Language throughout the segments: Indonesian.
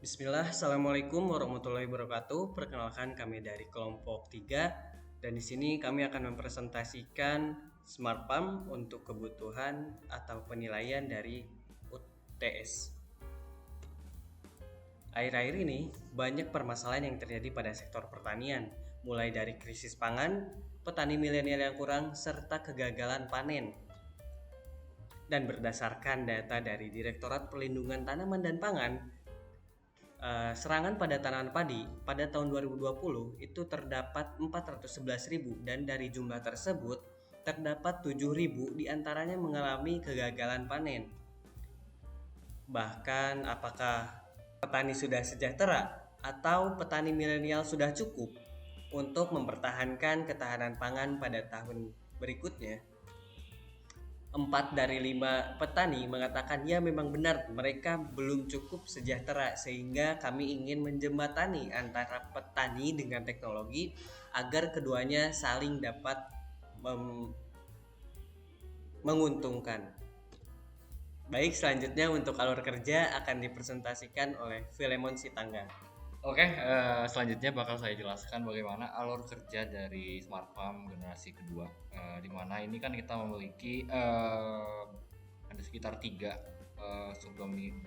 Bismillah, Assalamualaikum warahmatullahi wabarakatuh. Perkenalkan kami dari kelompok 3 dan di sini kami akan mempresentasikan Smart Farm untuk kebutuhan atau penilaian dari UTS. Akhir-akhir ini banyak permasalahan yang terjadi pada sektor pertanian, mulai dari krisis pangan, petani milenial yang kurang, serta kegagalan panen. Dan berdasarkan data dari Direktorat Perlindungan Tanaman dan Pangan, serangan pada tanaman padi pada tahun 2020 itu terdapat 411.000 dan dari jumlah tersebut terdapat 7.000 diantaranya mengalami kegagalan panen. Bahkan apakah petani sudah sejahtera atau petani milenial sudah cukup untuk mempertahankan ketahanan pangan pada tahun berikutnya? 4 dari 5 petani mengatakan ya memang benar mereka belum cukup sejahtera sehingga kami ingin menjembatani antara petani dengan teknologi agar keduanya saling dapat menguntungkan. Baik, selanjutnya untuk alur kerja akan dipresentasikan oleh Filemon Sitanggang. Selanjutnya bakal saya jelaskan bagaimana alur kerja dari Smart Farm generasi kedua. Di mana ini kan kita memiliki ada sekitar 3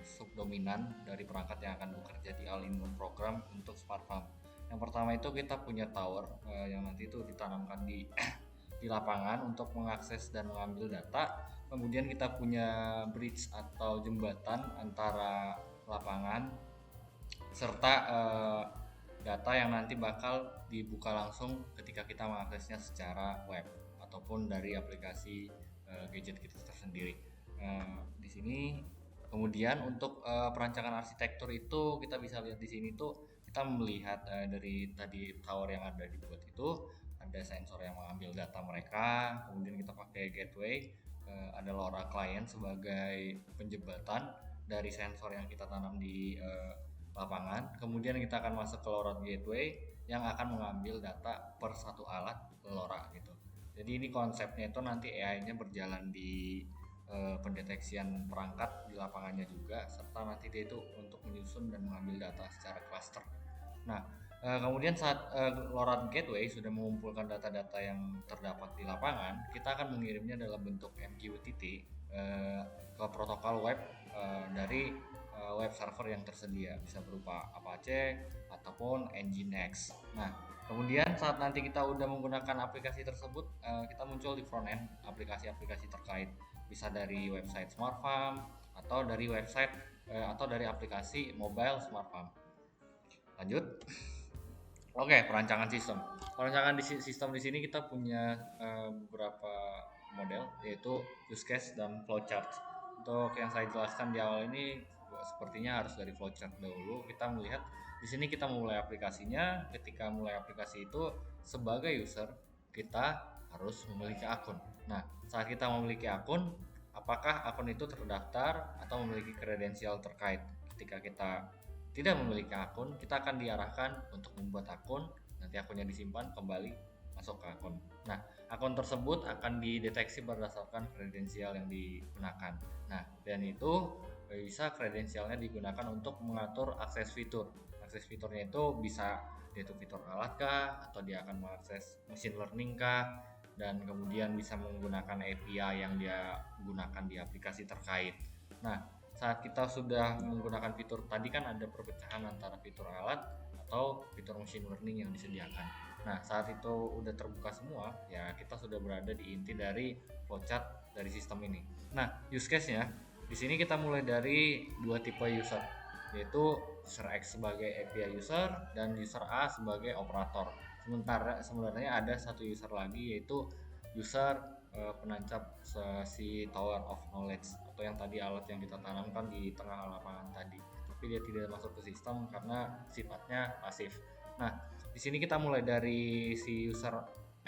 subdominan dari perangkat yang akan bekerja di all-in-one program untuk Smart Farm. Yang pertama itu kita punya tower yang nanti itu ditanamkan di di lapangan untuk mengakses dan mengambil data. Kemudian kita punya bridge atau jembatan antara lapangan serta data yang nanti bakal dibuka langsung ketika kita mengaksesnya secara web ataupun dari aplikasi gadget kita tersendiri. Di sini kemudian untuk perancangan arsitektur itu kita bisa lihat di sini tuh kita melihat dari tadi tower yang ada dibuat itu ada sensor yang mengambil data mereka, kemudian kita pakai gateway, ada LoRa client sebagai penjembatan dari sensor yang kita tanam di lapangan. Kemudian kita akan masuk ke LoRa gateway yang akan mengambil data per satu alat LoRa gitu. Jadi ini konsepnya itu nanti AI-nya berjalan di pendeteksian perangkat di lapangannya juga, serta nanti dia itu untuk menyusun dan mengambil data secara cluster. Nah, kemudian saat LoRa Gateway sudah mengumpulkan data-data yang terdapat di lapangan, kita akan mengirimnya dalam bentuk MQTT ke protokol web dari web server yang tersedia, bisa berupa Apache ataupun Nginx. Nah, kemudian saat nanti kita udah menggunakan aplikasi tersebut, kita muncul di front end aplikasi-aplikasi terkait, bisa dari website Smart Farm atau dari website atau dari aplikasi mobile Smart Farm. Lanjut. Oke, perancangan sistem. Perancangan sistem di sini kita punya beberapa model, yaitu use case dan flowchart. Untuk yang saya jelaskan di awal ini sepertinya harus dari flowchart dahulu. Kita melihat di sini kita mulai aplikasinya. Ketika mulai aplikasi itu sebagai user kita harus memiliki akun. Nah, saat kita memiliki akun, apakah akun itu terdaftar atau memiliki kredensial terkait? Ketika kita tidak memiliki akun, kita akan diarahkan untuk membuat akun, nanti akunnya disimpan kembali masuk ke akun. Nah, akun tersebut akan dideteksi berdasarkan kredensial yang digunakan. Nah, dan itu bisa kredensialnya digunakan untuk mengatur akses fitur. Akses fiturnya itu bisa yaitu fitur alat kah, atau dia akan mengakses machine learning kah, dan kemudian bisa menggunakan API yang dia gunakan di aplikasi terkait. Nah, saat kita sudah menggunakan fitur tadi kan ada perpecahan antara fitur alat atau fitur machine learning yang disediakan. Nah, saat itu udah terbuka semua, ya kita sudah berada di inti dari flowchart dari sistem ini. Nah, use case-nya di sini kita mulai dari dua tipe user, yaitu user X sebagai API user dan user A sebagai operator. Sementara sebenarnya ada satu user lagi yaitu user penancap si tower of knowledge atau yang tadi alat yang kita tanamkan di tengah lapangan tadi, tapi dia tidak masuk ke sistem karena sifatnya pasif. Nah, di sini kita mulai dari si user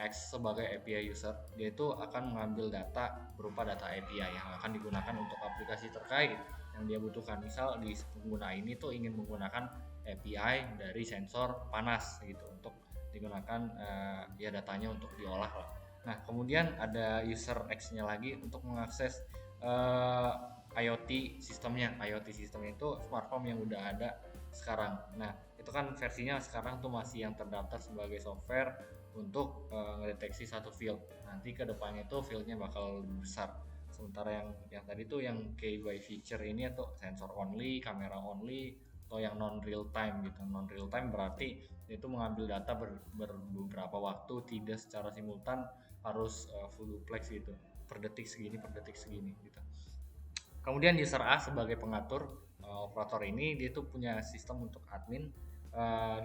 X sebagai API user, dia itu akan mengambil data berupa data API yang akan digunakan untuk aplikasi terkait yang dia butuhkan. Misal di pengguna ini tuh ingin menggunakan API dari sensor panas gitu untuk digunakan ya datanya untuk diolah lah. Nah, kemudian ada user X-nya lagi untuk mengakses IoT sistemnya. IoT sistemnya itu smartphone yang udah ada sekarang. Nah, itu kan versinya sekarang tuh masih yang terdaftar sebagai software untuk ngedeteksi satu field. Nanti ke depannya itu fieldnya bakal lebih besar. Sementara yang tadi tuh yang key by feature ini atau sensor only, kamera only, atau yang non real time gitu. Non real time berarti itu mengambil data beberapa waktu, tidak secara simultan, harus full duplex gitu, per detik segini gitu. Kemudian user A sebagai pengatur operator ini, dia tuh punya sistem untuk admin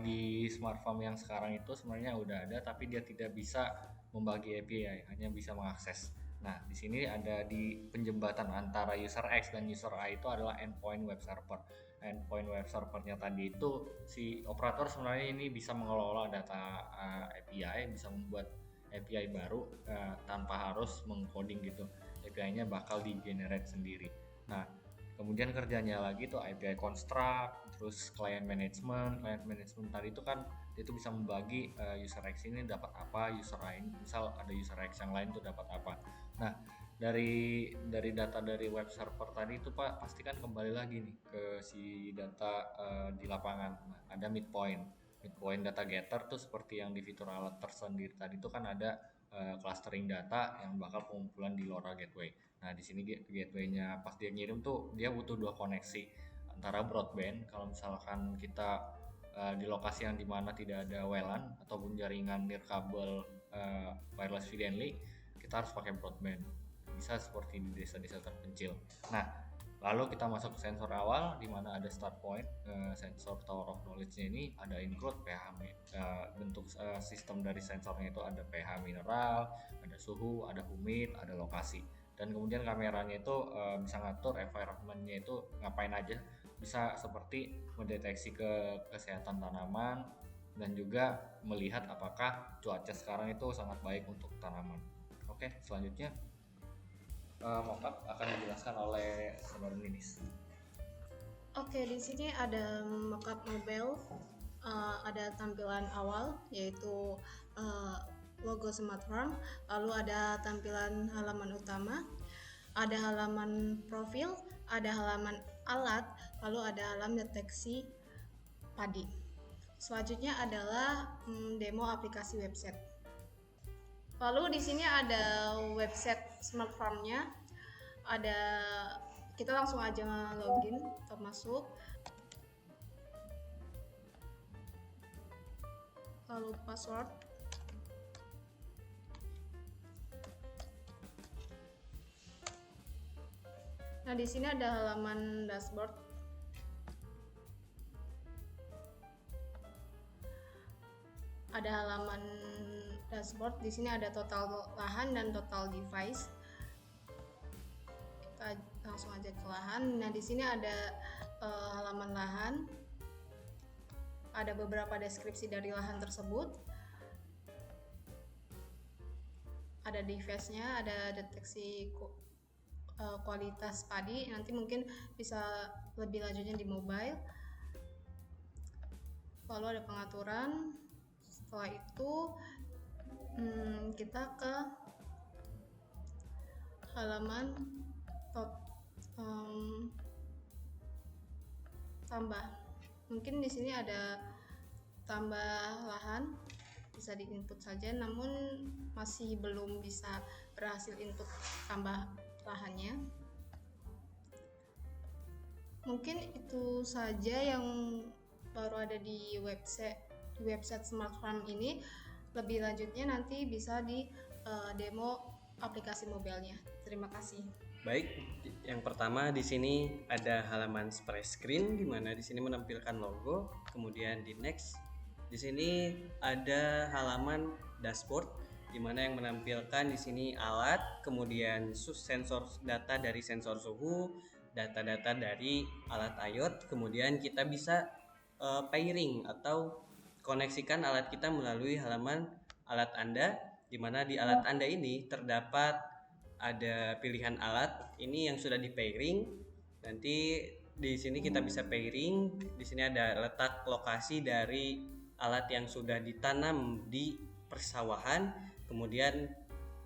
di smart farm yang sekarang itu sebenarnya udah ada, tapi dia tidak bisa membagi API, hanya bisa mengakses. Nah, di sini ada di penjembatan antara user X dan user A itu adalah endpoint web server. Endpoint web servernya tadi itu si operator sebenarnya ini bisa mengelola data API, bisa membuat API baru tanpa harus mengcoding gitu. API-nya bakal di-generate sendiri. Nah, kemudian kerjanya lagi tuh API construct, terus client management. Client management tadi itu kan itu bisa membagi user X ini dapat apa, user lain, misal ada user X yang lain tuh dapat apa. Nah, dari data dari web server tadi itu Pak, pasti kan kembali lagi nih ke si data di lapangan. Nah, ada midpoint. Midpoint data getter tuh seperti yang di fitur alat tersendiri tadi itu kan ada clustering data yang bakal pengumpulan di LoRa gateway. Nah, di sini gateway-nya pas dia ngirim tuh dia butuh dua koneksi antara broadband. Kalau misalkan kita di lokasi yang dimana tidak ada WLAN ataupun jaringan nirkabel wireless friendly, kita harus pakai broadband. Bisa seperti di desa-desa terpencil. Nah, lalu kita masuk ke sensor awal di mana ada start point. Sensor tower of knowledge-nya ini ada include pH, bentuk sistem dari sensornya itu ada pH mineral, ada suhu, ada humid, ada lokasi. Dan kemudian kameranya itu bisa ngatur environment-nya itu ngapain aja, bisa seperti mendeteksi kesehatan tanaman dan juga melihat apakah cuaca sekarang itu sangat baik untuk tanaman. Oke, selanjutnya mockup akan dijelaskan oleh saudara Ninis. Oke, di sini ada mockup mobile, ada tampilan awal yaitu logo Smart Farm, lalu ada tampilan halaman utama, ada halaman profil, ada halaman alat, lalu ada halaman deteksi padi. Selanjutnya adalah demo aplikasi website. Lalu di sini ada website Smart Farm-nya. Kita langsung aja login atau masuk. Lalu password. Nah, di sini ada halaman dashboard. Ada halaman dashboard. Di sini ada total lahan dan total device. Kita langsung aja ke lahan. Nah, di sini ada halaman lahan. Ada beberapa deskripsi dari lahan tersebut. Ada device-nya, ada deteksi kualitas padi. Nanti mungkin bisa lebih lanjutnya di mobile. Lalu ada pengaturan. Setelah itu kita ke halaman tambah. Mungkin di sini ada tambah lahan, bisa diinput saja, namun masih belum bisa berhasil input tambah lahannya. Mungkin itu saja yang baru ada di website Smart Farm ini. Lebih lanjutnya nanti bisa di demo aplikasi mobilenya. Terima kasih. Baik, yang pertama di sini ada halaman splash screen di mana di sini menampilkan logo. Kemudian di next di sini ada halaman dashboard di mana yang menampilkan di sini alat, kemudian sensor data dari sensor suhu, data-data dari alat IoT, kemudian kita bisa pairing atau koneksikan alat kita melalui halaman alat Anda, di mana di alat Anda ini terdapat ada pilihan alat ini yang sudah di pairing. Nanti di sini kita bisa pairing. Di sini ada letak lokasi dari alat yang sudah ditanam di persawahan. Kemudian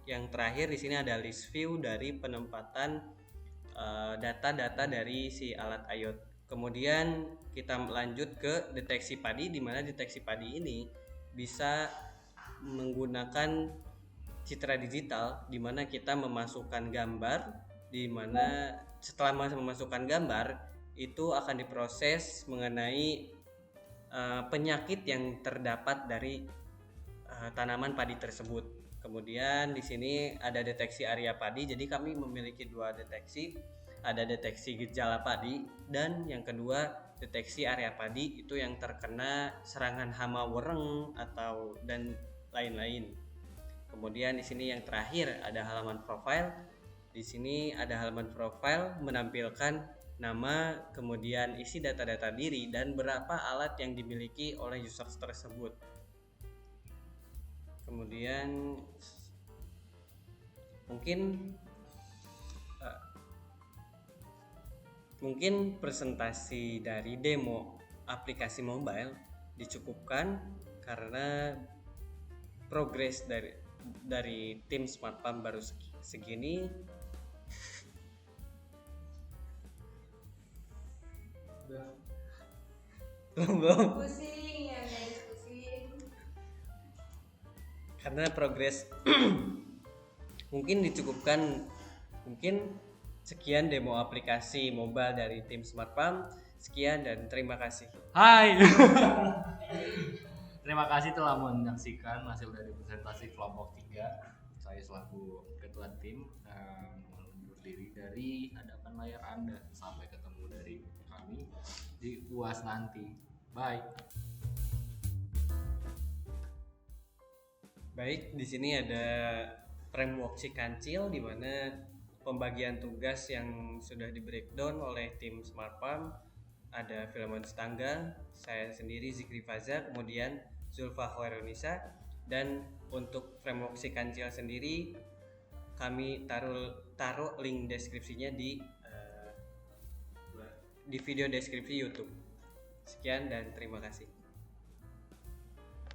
yang terakhir di sini ada list view dari penempatan data-data dari si alat IoT Kemudian kita lanjut ke deteksi padi, di mana deteksi padi ini bisa menggunakan citra digital, di mana kita memasukkan gambar, di mana setelah memasukkan gambar itu akan diproses mengenai penyakit yang terdapat dari tanaman padi tersebut. Kemudian di sini ada deteksi area padi, jadi kami memiliki 2 deteksi, ada deteksi gejala padi dan yang kedua deteksi area padi itu yang terkena serangan hama wereng atau dan lain-lain. Kemudian di sini yang terakhir ada halaman profile. Di sini ada halaman profile menampilkan nama, kemudian isi data-data diri dan berapa alat yang dimiliki oleh user tersebut. Kemudian mungkin presentasi dari demo aplikasi mobile dicukupkan karena progres dari tim Smart Farm baru segini. Belum. Pusing ya guys, pusing. Karena progres mungkin dicukupkan. Mungkin sekian demo aplikasi mobile dari tim Smart Farm. Sekian dan terima kasih. Hai. Terima kasih telah menyaksikan hasil dari presentasi kelompok 3. Saya selaku ketua tim undur diri dari hadapan layar Anda. Sampai ketemu dari kami di UAS nanti. Bye. Baik, di sini ada framework si kancil di mana pembagian tugas yang sudah di breakdown oleh tim Smart Farm. Ada Filmon Stangga, saya sendiri Zikri Faza, kemudian Zulfa Hoeronisa, dan untuk framework si kancil sendiri kami taruh link deskripsinya di video deskripsi YouTube. Sekian dan terima kasih.